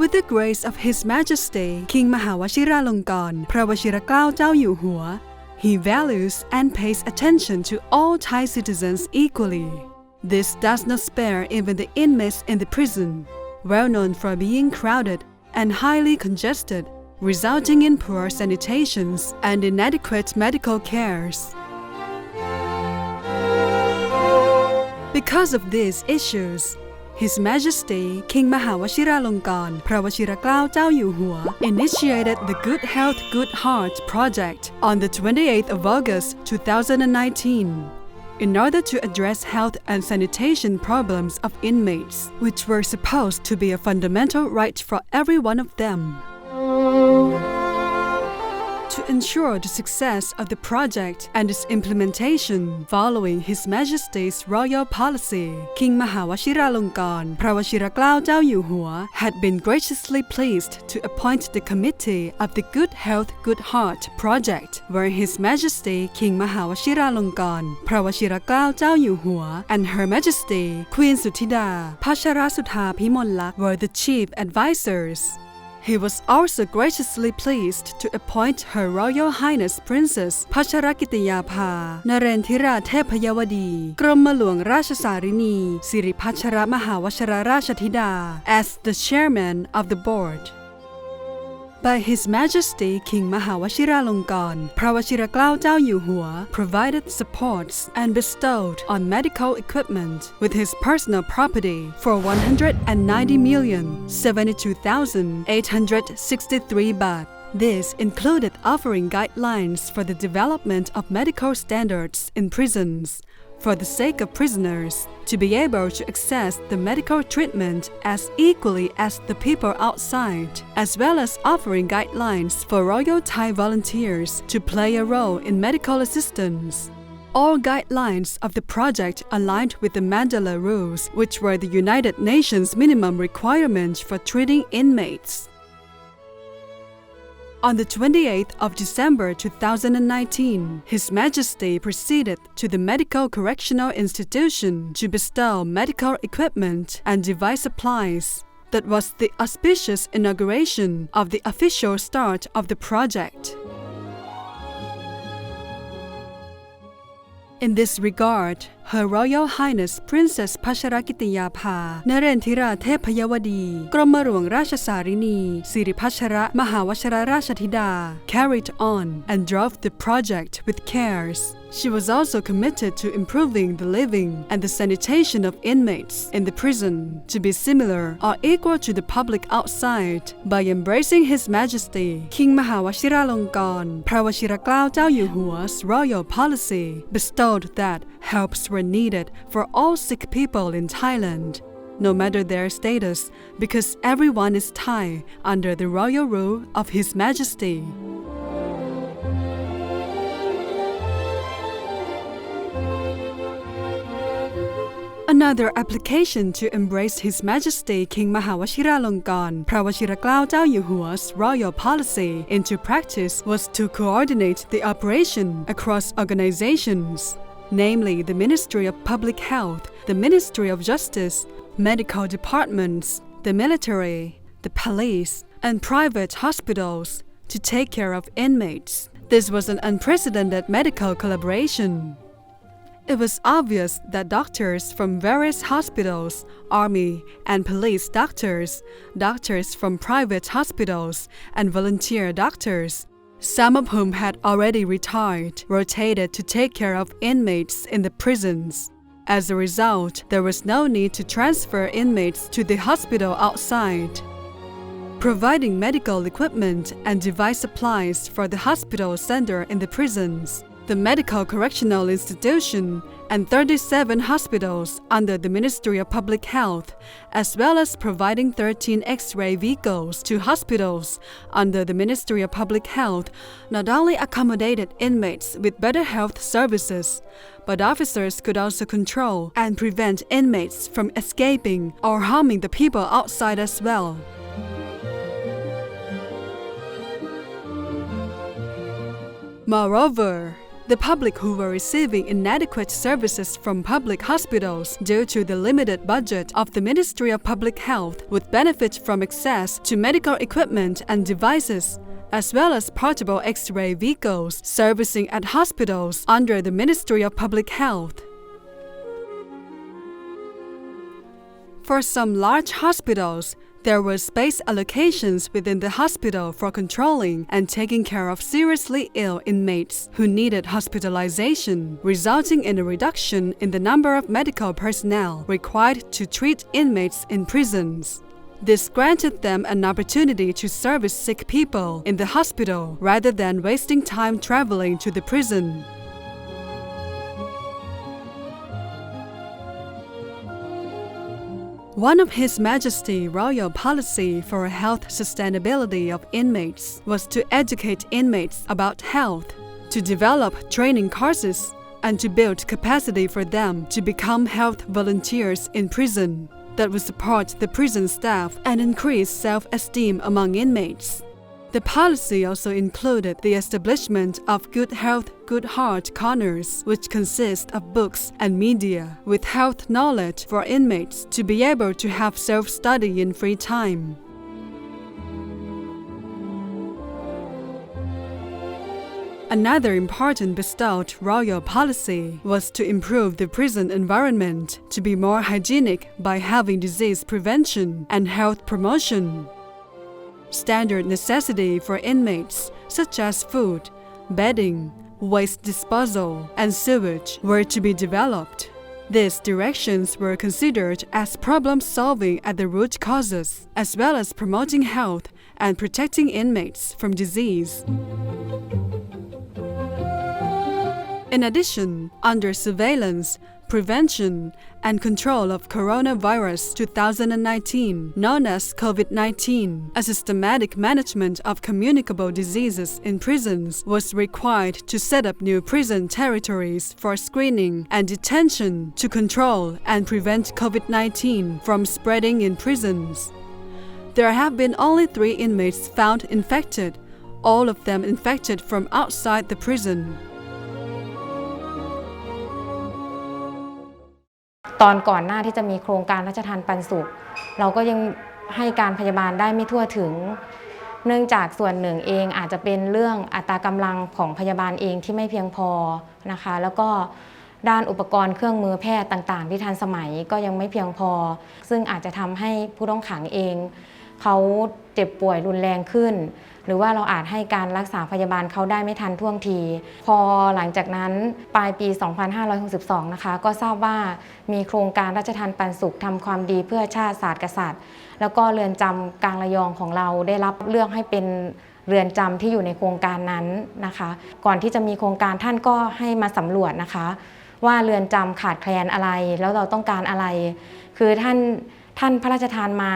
With the grace of His Majesty King Mahawashiralongkorn พระวชิรเกล้าเจ้าอยู่หัว He values and pays attention to all Thai citizens equally. This does not spare even the inmates in the prison, well known for being crowded and highly congested, resulting in poor sanitations and inadequate medical cares. Because of these issues, His Majesty King Mahawashiralongkorn พระวชิรเกล้าเจ้าอยู่หัว initiated the Good Health Good Heart project on the 28th of August 2019 in order to address health and sanitation problems of inmates, which were supposed to be a fundamental right for every one of them. To ensure the success of the project and its implementation following His Majesty's royal policy, King Mahawashiralongkorn พระวชิรเกล้าเจ้าอยู่หัว had been graciously pleased to appoint the committee of the Good Health Good Heart project, where His Majesty King Mahawashiralongkorn พระวชิรเกล้าเจ้าอยู่หัว and Her Majesty Queen Suthida พัชรสุธาภิมลลักษณ์ were the chief advisors.He was also graciously pleased to appoint Her Royal Highness Princess พัชรกิติยาภานเรนทิราเทพยวดีกรมหลวงราชสารินีสิริพัชรมหาวชรราชธิดา as the chairman of the board.By His Majesty King Mahawashiralongkorn พระวชิรเกล้าเจ้าอยู่หัว provided supports and bestowed on medical equipment with his personal property for 190,072,863 baht. This included offering guidelines for the development of medical standards in prisons.For the sake of prisoners to be able to access the medical treatment as equally as the people outside, as well as offering guidelines for Royal Thai volunteers to play a role in medical assistance. All guidelines of the project aligned with the Mandela Rules, which were the United Nations minimum requirements for treating inmates.On the 28th of December 2019, His Majesty proceeded to the Medical Correctional Institution to bestow medical equipment and device supplies. That was the auspicious inauguration of the official start of the project.In this regard, Her Royal Highness Princess พัชรกิติยาภานเรนทิราเทพยวดีกรมหลวงราชสารินีสิริพัชรมหาวชรราชธิดา carried on and drove the project with cares. She was also committed to improving the living and the sanitation of inmates in the prison to be similar or equal to the public outside by embracing His Majesty King Mahawashiralongkorn พระวชิรเกล้าเจ้าอยู่หัว 's royal policy bestowed that helps were needed for all sick people in Thailand, no matter their status, because everyone is Thai under the royal rule of His Majesty.Another application to embrace His Majesty King Mahawashiralongkorn พระวชิรเกล้าเจ้าอยู่หัว 's royal policy into practice was to coordinate the operation across organizations, namely the Ministry of Public Health, the Ministry of Justice, medical departments, the military, the police, and private hospitals to take care of inmates. This was an unprecedented medical collaboration.It was obvious that doctors from various hospitals, army and police doctors, doctors from private hospitals, and volunteer doctors, some of whom had already retired, rotated to take care of inmates in the prisons. As a result, there was no need to transfer inmates to the hospital outside.Providing medical equipment and device supplies for the hospital center in the prisons.The Medical Correctional Institution and 37 hospitals under the Ministry of Public Health, as well as providing 13 X-ray vehicles to hospitals under the Ministry of Public Health, not only accommodated inmates with better health services, but officers could also control and prevent inmates from escaping or harming the people outside as well.Moreover, the public who were receiving inadequate services from public hospitals due to the limited budget of the Ministry of Public Health would benefit from access to medical equipment and devices, as well as portable X-ray vehicles servicing at hospitals under the Ministry of Public Health. For some large hospitals, there were space allocations within the hospital for controlling and taking care of seriously ill inmates who needed hospitalization, resulting in a reduction in the number of medical personnel required to treat inmates in prisons. This granted them an opportunity to service sick people in the hospital rather than wasting time traveling to the prison. One of His Majesty's royal policy for health sustainability of inmates was to educate inmates about health, to develop training courses, and to build capacity for them to become health volunteers in prison that would support the prison staff and increase self-esteem among inmates. The policy also included the establishment of Good Health, Good Heart corners, which consist of books and media with health knowledge for inmates to be able to have self-study in free time. Another important bestowed royal policy was to improve the prison environment to be more hygienic by having disease prevention and health promotion. Standard necessity for inmates, such as food, bedding, waste disposal, and sewage, were to be developed. These directions were considered as problem-solving at the root causes, as well as promoting health and protecting inmates from disease. In addition, under surveillance, prevention, and control of coronavirus 2019, known as COVID-19, a systematic management of communicable diseases in prisons was required to set up new prison territories for screening and detention to control and prevent COVID-19 from spreading in prisons. There have been only 3 inmates found infected, all of them infected from outside the prison. ตอนก่อนหน้าที่จะมีโครงการราชทานปันสุขเราก็ยังให้การพยาบาลได้ไม่ทั่วถึงเนื่องจากส่วนหนึ่งเองอาจจะเป็นเรื่องอัตรากำลังของพยาบาลเองที่ไม่เพียงพอนะคะแล้วก็ด้านอุปกรณ์เครื่องมือแพทย์ต่างๆที่ทันสมัยก็ยังไม่เพียงพอซึ่งอาจจะทำให้ผู้ต้องขังเองเขาเจ็บป่วยรุนแรงขึ้นหรือว่าเราอาจให้การรักษาพยาบาลเขาได้ไม่ทันท่วงทีพอหลังจากนั้นปลายปี 2562 นะคะก็ทราบว่ามีโครงการราชทานปันสุขทำความดีเพื่อชาติศาสตร์กษัตริย์แล้วก็เรือนจำกลางระยองของเราได้รับเลือกให้เป็นเรือนจำที่อยู่ในโครงการนั้นนะคะก่อนที่จะมีโครงการท่านก็ให้มาสำรวจนะคะว่าเรือนจำขาดแคลนอะไรแล้วเราต้องการอะไรคือท่านพระราชทานมา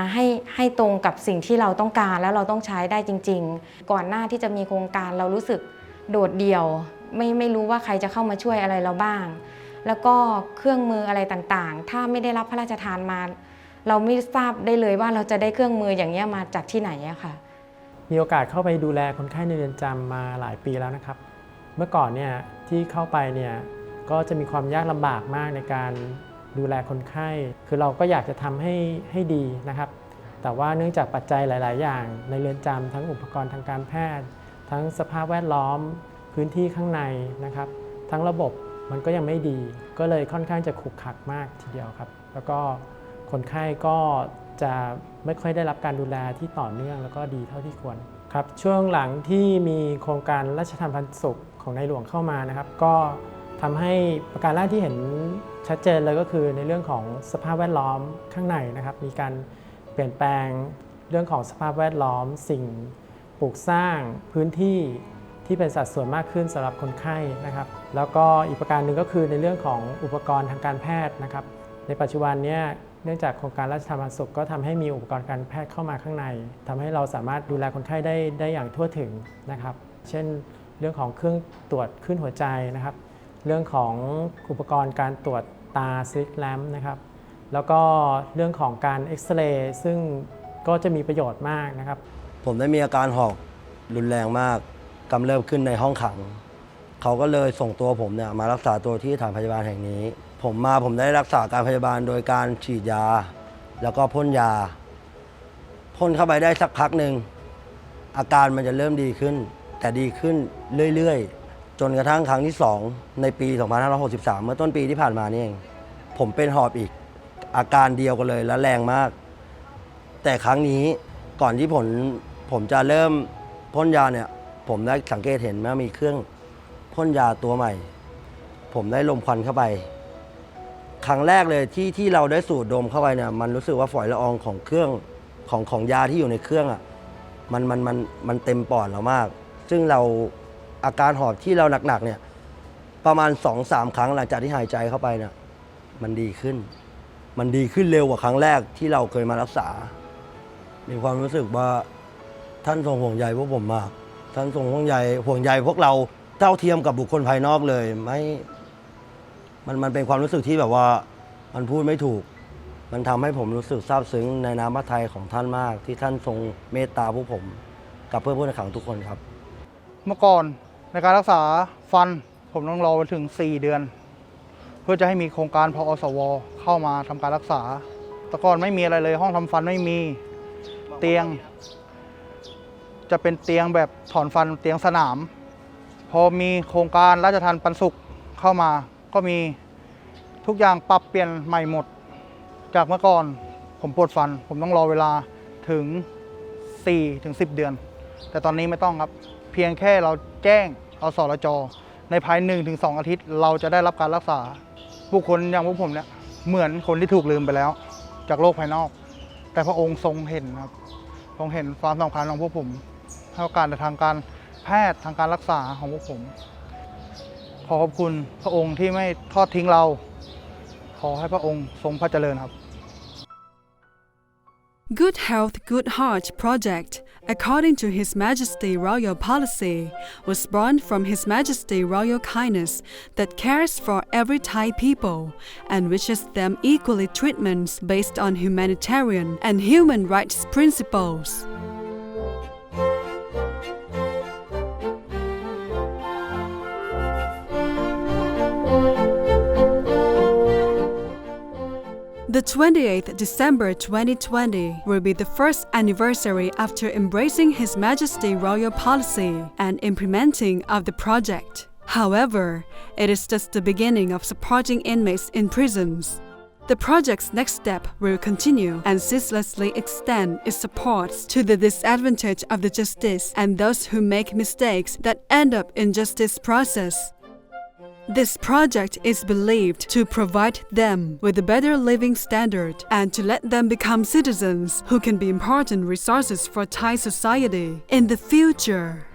ให้ตรงกับสิ่งที่เราต้องการแล้วเราต้องใช้ได้จริงๆก่อนหน้าที่จะมีโครงการเรารู้สึกโดดเดี่ยวไม่รู้ว่าใครจะเข้ามาช่วยอะไรเราบ้างแล้วก็เครื่องมืออะไรต่างๆถ้าไม่ได้รับพระราชทานมาเราไม่ทราบได้เลยว่าเราจะได้เครื่องมืออย่างนี้มาจากที่ไหนอะค่ะมีโอกาสเข้าไปดูแลคนไข้ในเรือนจำมาหลายปีแล้วนะครับเมื่อก่อนเนี่ยที่เข้าไปเนี่ยก็จะมีความยากลำบากมากในการดูแลคนไข้คือเราก็อยากจะทำให้ดีนะครับแต่ว่าเนื่องจากปัจจัยหลายๆอย่างในเรือนจำทั้งอุปกรณ์ทางการแพทย์ทั้งสภาพแวดล้อมพื้นที่ข้างในนะครับทั้งระบบมันก็ยังไม่ดีก็เลยค่อนข้างจะขรุขระมากทีเดียวครับแล้วก็คนไข้ก็จะไม่ค่อยได้รับการดูแลที่ต่อเนื่องแล้วก็ดีเท่าที่ควรครับช่วงหลังที่มีโครงการราชทานปันสุขของในหลวงเข้ามานะครับก็ทำให้ประการแรกที่เห็นชัดเจนเลยก็คือในเรื่องของสภาพแวดล้อมข้างในนะครับมีการเปลี่ยนแปลงเรื่องของสภาพแวดล้อมสิ่งปลูกสร้างพื้นที่ที่เป็นสัดส่วนมากขึ้นสำหรับคนไข้นะครับแล้วก็อีกประการหนึ่งก็คือในเรื่องของอุปกรณ์ทางการแพทย์นะครับในปัจจุบันนี้เนื่องจากโครงการราชทานปันสุขก็ทำให้มีอุปกรณ์การแพทย์เข้ามาข้างในทำให้เราสามารถดูแลคนไข้ได้อย่างทั่วถึงนะครับเช่นเรื่องของเครื่องตรวจคลื่นหัวใจนะครับเรื่องของอุปกรณ์การตรวจตาสลิทแลมป์นะครับแล้วก็เรื่องของการเอ็กซเรย์ซึ่งก็จะมีประโยชน์มากนะครับผมได้มีอาการหอบรุนแรงมากกำเริบขึ้นในห้องขัง เขาก็เลยส่งตัวผมเนี่ยมารักษาตัวที่สถานพยาบาลแห่งนี้ผมได้รักษาการพยาบาลโดยการฉีดยาแล้วก็พ่นยาพ่นเข้าไปได้สักพักหนึ่งอาการมันจะเริ่มดีขึ้นแต่ดีขึ้นเรื่อยๆจนกระทั่งครั้งที่2ในปี2563เมื่อต้นปีที่ผ่านมานี่เองผมเป็นหอบอีกอาการเดียวกันเลยและแรงมากแต่ครั้งนี้ก่อนที่ผมจะเริ่มพ่นยาเนี่ยผมได้สังเกตเห็นว่ามีเครื่องพ่นยาตัวใหม่ผมได้ลมควันเข้าไปครั้งแรกเลยที่เราได้สูดดมเข้าไปเนี่ยมันรู้สึกว่าฝอยละอองของเครื่องของยาที่อยู่ในเครื่องอ่ะมันเต็มปอดเรามากซึ่งเราอาการหอบที่เราหนักๆเนี่ยประมาณ 2-3 ครั้งหลังจากที่หายใจเข้าไปเนี่ยมันดีขึ้นเร็วกว่าครั้งแรกที่เราเคยมารักษามีความรู้สึกว่าท่านทรงห่วงใยพวกผมมากท่านทรงห่วงใยพวกเราเท่าเทียมกับบุคคลภายนอกเลยไม่มันเป็นความรู้สึกที่แบบว่ามันพูดไม่ถูกมันทำให้ผมรู้สึกซาบซึ้งในน้ำพระทัยของท่านมากที่ท่านทรงเมตตาพวกผมกับเพื่อนผู้ต้องขังทุกคนครับเมื่อก่อนในการรักษาฟันผมต้องรอไปถึง4 เดือนเพื่อจะให้มีโครงการพอสวเข้ามาทำการรักษาแต่ก่อนไม่มีอะไรเลยห้องทำฟันไม่มีเตียงจะเป็นเตียงแบบถอนฟันเตียงสนามพอมีโครงการราชทัณฑ์ปันสุขเข้ามาก็มีทุกอย่างปรับเปลี่ยนใหม่หมดจากเมื่อก่อนผมปวดฟันผมต้องรอเวลาถึง 4-10 เดือนแต่ตอนนี้ไม่ต้องครับเพียงแค่เราแจ้งอสรจในภาย 1-2 อาทิตย์เราจะได้รับการรักษาบุคคลอย่างพวกผมเนี่ยเหมือนคนที่ถูกลืมไปแล้วจากโลกภายนอกแต่พระองค์ทรงเห็นครับทรงเห็นความสำคัญของพวกผมให้โอกาสในทางการแพทย์ทางการรักษาของพวกผมขอขอบคุณพระองค์ที่ไม่ทอดทิ้งเราขอให้พระองค์ทรงพระเจริญครับ Good Health, Good Heart project, according to His Majesty Royal Policy, was born from His Majesty Royal Kindness that cares for every Thai people and wishes them equally treatments based on humanitarian and human rights principles. The 28th December 2020 will be the first anniversary after embracing His Majesty Royal Policy and implementing of the project. However, it is just the beginning of supporting inmates in prisons. The project's next step will continue and ceaselessly extend its supports to the disadvantage of the justice and those who make mistakes that end up in justice process. This project is believed to provide them with a better living standard and to let them become citizens who can be important resources for Thai society in the future.